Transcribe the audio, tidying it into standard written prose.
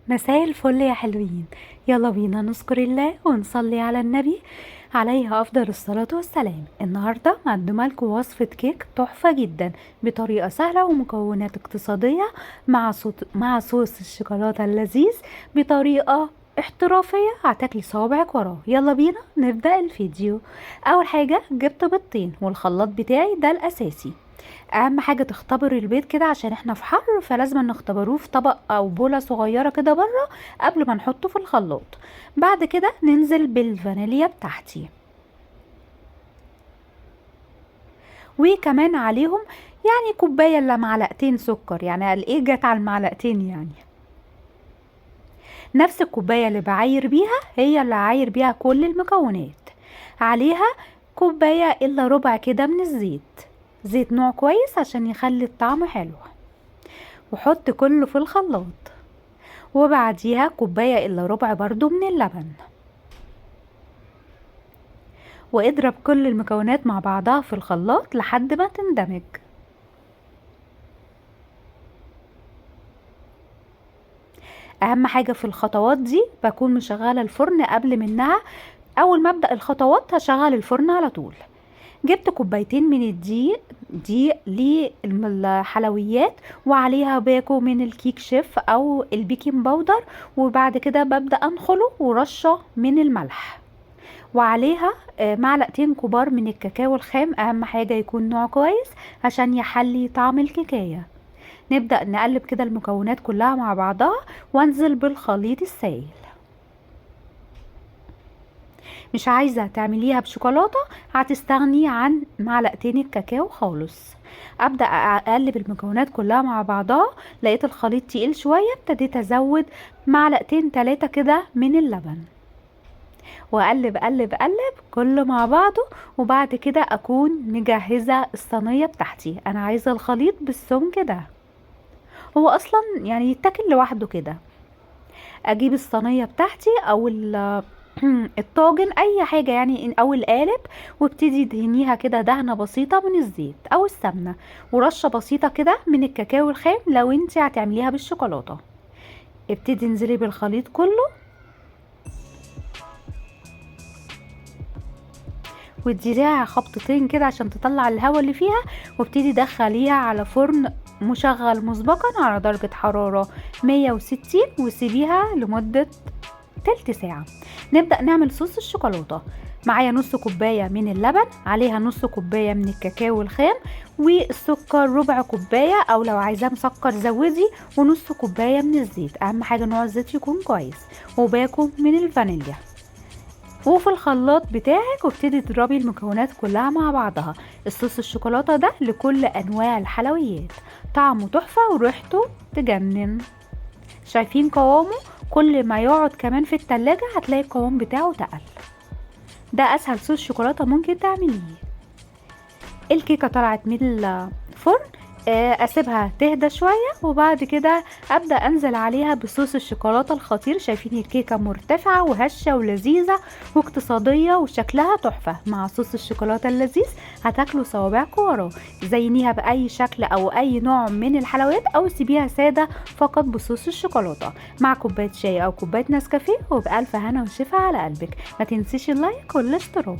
مساء الفل يا حلوين. يلا بينا نذكر الله ونصلي على النبي عليه أفضل الصلاة والسلام. النهاردة مقدمة لكم وصفة كيك تحفة جدا بطريقة سهلة ومكونات اقتصادية مع صوص الشوكولاتة اللذيذ بطريقة احترافية هتاكلي صوابعك وراه. يلا بينا نبدأ الفيديو. أول حاجة جبت بيضتين والخلاط بتاعي ده الأساسي. اهم حاجه تختبر البيض كده عشان احنا في حر، فلازم نختبروه في طبق او بوله صغيره كده بره قبل ما نحطه في الخلاط. بعد كده ننزل بالفانيليا بتاعتي وكمان عليهم يعني كوبايه الا معلقتين سكر، يعني قال ايه جت على المعلقتين، يعني نفس الكوبايه اللي بعاير بيها هي اللي هعاير بيها كل المكونات. عليها كوبايه الا ربع كده من الزيت، زيت نوع كويس عشان يخلي الطعم حلو. وحط كله في الخلاط، وبعديها كوباية الا ربع برضو من اللبن، واضرب كل المكونات مع بعضها في الخلاط لحد ما تندمج. اهم حاجة في الخطوات دي بكون مشغلة الفرن قبل منها. اول ما ابدأ الخطوات هشغل الفرن على طول. جبت كوبايتين من دقيق للحلويات، وعليها باكو من الكيك شيف او البيكنج باودر، وبعد كده ببدأ انخله ورشة من الملح، وعليها معلقتين كبار من الكاكاو الخام. اهم حاجة يكون نوع كويس عشان يحلي طعم الكيكاية. نبدأ نقلب كده المكونات كلها مع بعضها وانزل بالخليط السائل. مش عايزة تعمليها بشوكولاتة هتستغني عن معلقتين الكاكاو خالص. ابدأ اقلب المكونات كلها مع بعضها، لقيت الخليط تقيل شوية، ابتديت ازود معلقتين 3 كده من اللبن، واقلب قلب قلب كله مع بعضه. وبعد كده اكون مجهزة الصينية بتاعتي. انا عايزة الخليط بالسمك ده، هو اصلا يعني يتاكل لوحده كده. اجيب الصينية بتاعتي او الطاجن اي حاجة يعني او القالب، وابتدي دهنيها كده دهنة بسيطة من الزيت او السمنة، ورشة بسيطة كده من الكاكاو الخام لو انت هتعمليها بالشوكولاتة. ابتدي انزلي بالخليط كله واديها خبطتين كده عشان تطلع الهواء اللي فيها، وابتدي دخليها على فرن مشغل مسبقا على درجة حرارة 160 وسيبيها لمدة تلت ساعة. نبدأ نعمل صوص الشوكولاتة. معايا نص كوباية من اللبن، عليها نص كوباية من الكاكاو الخام، والسكر ربع كوباية او لو عايزاه مسكر زودي، ونص كوباية من الزيت، اهم حاجة نوع الزيت يكون كويس، وباكو من الفانيليا. وفي الخلاط بتاعك وابتدي تضربي المكونات كلها مع بعضها. الصوص الشوكولاتة ده لكل انواع الحلويات، طعمه تحفة وريحته تجنن. شايفين قوامه؟ كل ما يقعد كمان في التلاجة هتلاقي القوام بتاعه تقل. ده اسهل صوص شوكولاتة ممكن تعمليه. الكيكة طلعت من الفرن، اسيبها تهدى شوية، وبعد كده ابدأ انزل عليها بصوص الشوكولاتة الخطير. شايفين الكيكة مرتفعة وهشة ولذيذة واقتصادية وشكلها تحفة مع صوص الشوكولاتة اللذيذ. هتاكلوا صوابعكم وراه. زينيها بأي شكل او اي نوع من الحلويات، او سيبيها سادة فقط بصوص الشوكولاتة مع كوباية شاي او كوباية نسكافيه، وبألف هنا وشفا على قلبك. ما تنسيش اللايك والاشتراك.